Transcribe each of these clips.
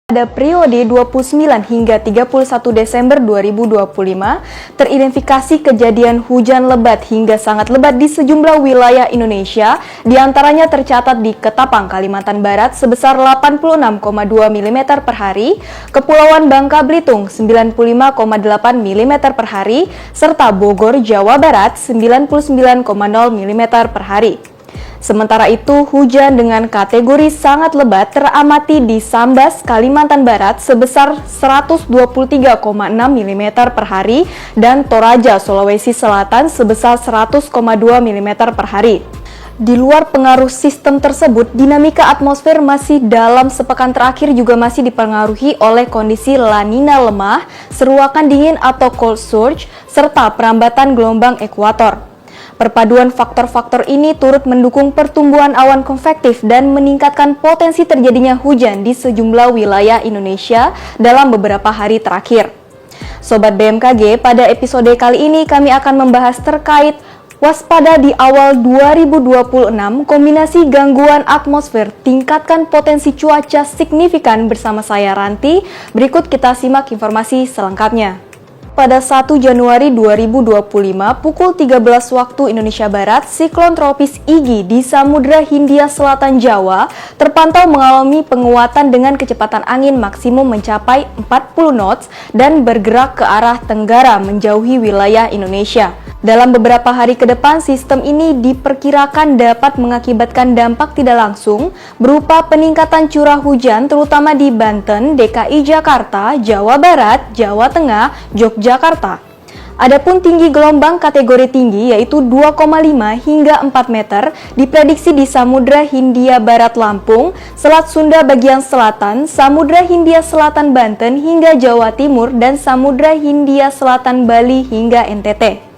Pada periode 29 hingga 31 Desember 2025, teridentifikasi kejadian hujan lebat hingga sangat lebat di sejumlah wilayah Indonesia, diantaranya tercatat di Ketapang, Kalimantan Barat sebesar 86,2 mm per hari, Kepulauan Bangka Belitung 95,8 mm per hari, serta Bogor, Jawa Barat 99,0 mm per hari. Sementara itu, hujan dengan kategori sangat lebat teramati di Sambas, Kalimantan Barat sebesar 123,6 mm per hari dan Toraja, Sulawesi Selatan sebesar 100,2 mm per hari. Di luar pengaruh sistem tersebut, dinamika atmosfer masih dalam sepekan terakhir juga masih dipengaruhi oleh kondisi La Nina lemah, seruakan dingin atau cold surge, serta perambatan gelombang ekuator. Perpaduan faktor-faktor ini turut mendukung pertumbuhan awan konvektif dan meningkatkan potensi terjadinya hujan di sejumlah wilayah Indonesia dalam beberapa hari terakhir. Sobat BMKG, pada episode kali ini kami akan membahas terkait waspada di awal 2026, kombinasi gangguan atmosfer tingkatkan potensi cuaca signifikan bersama saya Ranti. Berikut kita simak informasi selengkapnya. Pada 1 Januari 2025 pukul 13 waktu Indonesia Barat, siklon tropis Iggy di Samudra Hindia Selatan Jawa terpantau mengalami penguatan dengan kecepatan angin maksimum mencapai 40 knots dan bergerak ke arah tenggara menjauhi wilayah Indonesia. Dalam beberapa hari ke depan, sistem ini diperkirakan dapat mengakibatkan dampak tidak langsung berupa peningkatan curah hujan terutama di Banten, DKI Jakarta, Jawa Barat, Jawa Tengah, Yogyakarta. Adapun tinggi gelombang kategori tinggi yaitu 2,5 hingga 4 meter diprediksi di Samudra Hindia Barat Lampung, Selat Sunda bagian selatan, Samudra Hindia Selatan Banten hingga Jawa Timur, dan Samudra Hindia Selatan Bali hingga NTT.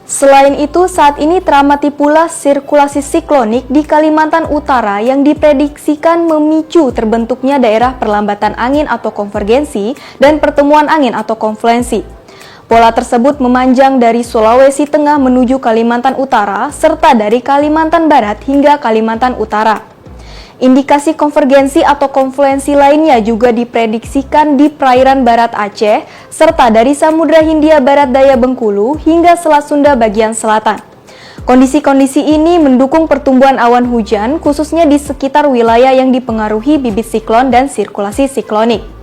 Selain itu, saat ini teramati pula sirkulasi siklonik di Kalimantan Utara yang diprediksikan memicu terbentuknya daerah perlambatan angin atau konvergensi dan pertemuan angin atau konfluensi. Pola tersebut memanjang dari Sulawesi Tengah menuju Kalimantan Utara, serta dari Kalimantan Barat hingga Kalimantan Utara. Indikasi konvergensi atau konfluensi lainnya juga diprediksikan di perairan barat Aceh, serta dari Samudra Hindia Barat Daya Bengkulu hingga Selat Sunda bagian selatan. Kondisi-kondisi ini mendukung pertumbuhan awan hujan, khususnya di sekitar wilayah yang dipengaruhi bibit siklon dan sirkulasi siklonik.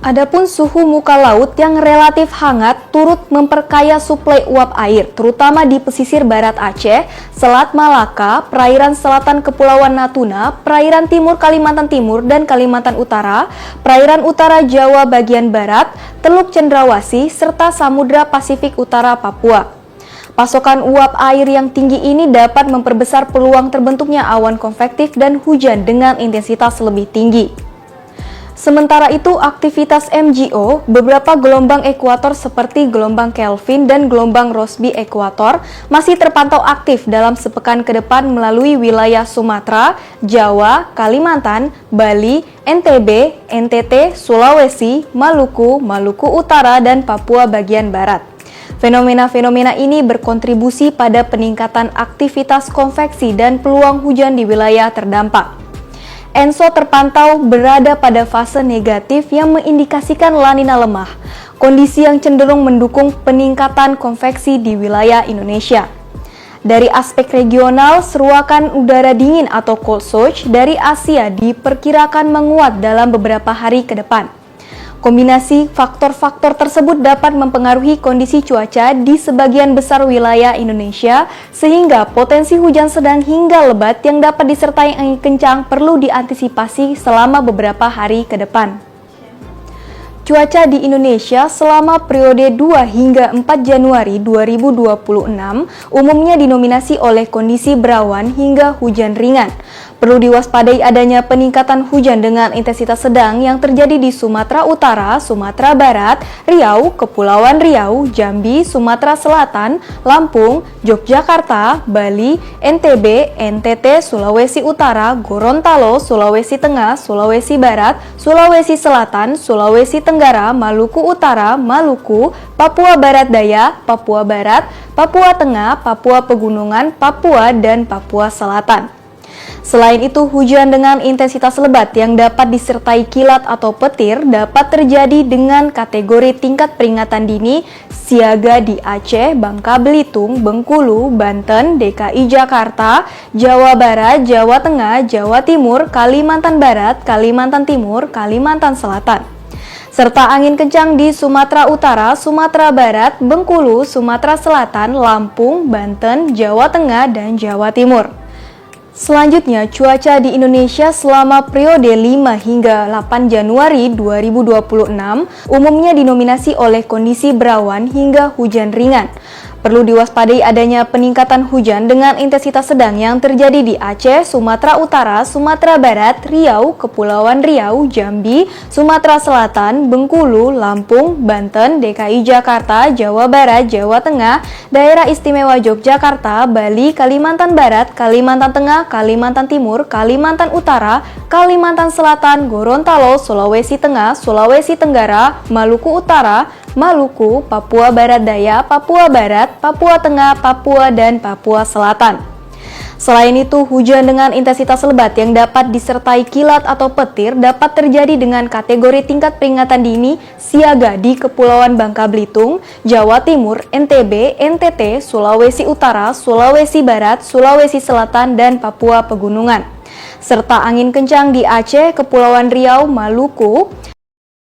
Adapun suhu muka laut yang relatif hangat turut memperkaya suplai uap air, terutama di pesisir barat Aceh, Selat Malaka, perairan selatan Kepulauan Natuna, perairan timur Kalimantan Timur dan Kalimantan Utara, perairan utara Jawa bagian barat, Teluk Cendrawasih, serta Samudra Pasifik Utara Papua. Pasokan uap air yang tinggi ini dapat memperbesar peluang terbentuknya awan konvektif dan hujan dengan intensitas lebih tinggi. Sementara itu, aktivitas MGO, beberapa gelombang ekuator seperti gelombang Kelvin dan gelombang Rossby ekuator masih terpantau aktif dalam sepekan ke depan melalui wilayah Sumatera, Jawa, Kalimantan, Bali, NTB, NTT, Sulawesi, Maluku, Maluku Utara, dan Papua bagian barat. Fenomena-fenomena ini berkontribusi pada peningkatan aktivitas konveksi dan peluang hujan di wilayah terdampak. ENSO terpantau berada pada fase negatif yang mengindikasikan La Nina lemah, kondisi yang cenderung mendukung peningkatan konveksi di wilayah Indonesia. Dari aspek regional, seruakan udara dingin atau cold surge dari Asia diperkirakan menguat dalam beberapa hari ke depan. Kombinasi faktor-faktor tersebut dapat mempengaruhi kondisi cuaca di sebagian besar wilayah Indonesia, sehingga potensi hujan sedang hingga lebat yang dapat disertai angin kencang perlu diantisipasi selama beberapa hari ke depan. Cuaca di Indonesia selama periode 2 hingga 4 Januari 2026 umumnya dinominasi oleh kondisi berawan hingga hujan ringan. Perlu diwaspadai adanya peningkatan hujan dengan intensitas sedang yang terjadi di Sumatera Utara, Sumatera Barat, Riau, Kepulauan Riau, Jambi, Sumatera Selatan, Lampung, Yogyakarta, Bali, NTB, NTT, Sulawesi Utara, Gorontalo, Sulawesi Tengah, Sulawesi Barat, Sulawesi Selatan, Sulawesi Tenggara, Maluku Utara, Maluku, Papua Barat Daya, Papua Barat, Papua Tengah, Papua Pegunungan, Papua, dan Papua Selatan. Selain itu, hujan dengan intensitas lebat yang dapat disertai kilat atau petir dapat terjadi dengan kategori tingkat peringatan dini siaga di Aceh, Bangka Belitung, Bengkulu, Banten, DKI Jakarta, Jawa Barat, Jawa Tengah, Jawa Timur, Kalimantan Barat, Kalimantan Timur, Kalimantan Selatan, serta angin kencang di Sumatera Utara, Sumatera Barat, Bengkulu, Sumatera Selatan, Lampung, Banten, Jawa Tengah, dan Jawa Timur. Selanjutnya, cuaca di Indonesia selama periode 5 hingga 8 Januari 2026 umumnya dinominasi oleh kondisi berawan hingga hujan ringan. Perlu diwaspadai adanya peningkatan hujan dengan intensitas sedang yang terjadi di Aceh, Sumatera Utara, Sumatera Barat, Riau, Kepulauan Riau, Jambi, Sumatera Selatan, Bengkulu, Lampung, Banten, DKI Jakarta, Jawa Barat, Jawa Tengah, Daerah Istimewa Yogyakarta, Bali, Kalimantan Barat, Kalimantan Tengah, Kalimantan Timur, Kalimantan Utara, Kalimantan Selatan, Gorontalo, Sulawesi Tengah, Sulawesi Tenggara, Maluku Utara, Maluku, Papua Barat Daya, Papua Barat, Papua Tengah, Papua, dan Papua Selatan. Selain itu, hujan dengan intensitas lebat yang dapat disertai kilat atau petir dapat terjadi dengan kategori tingkat peringatan dini siaga di Kepulauan Bangka Belitung, Jawa Timur, NTB, NTT, Sulawesi Utara, Sulawesi Barat, Sulawesi Selatan, dan Papua Pegunungan, serta angin kencang di Aceh, Kepulauan Riau, Maluku,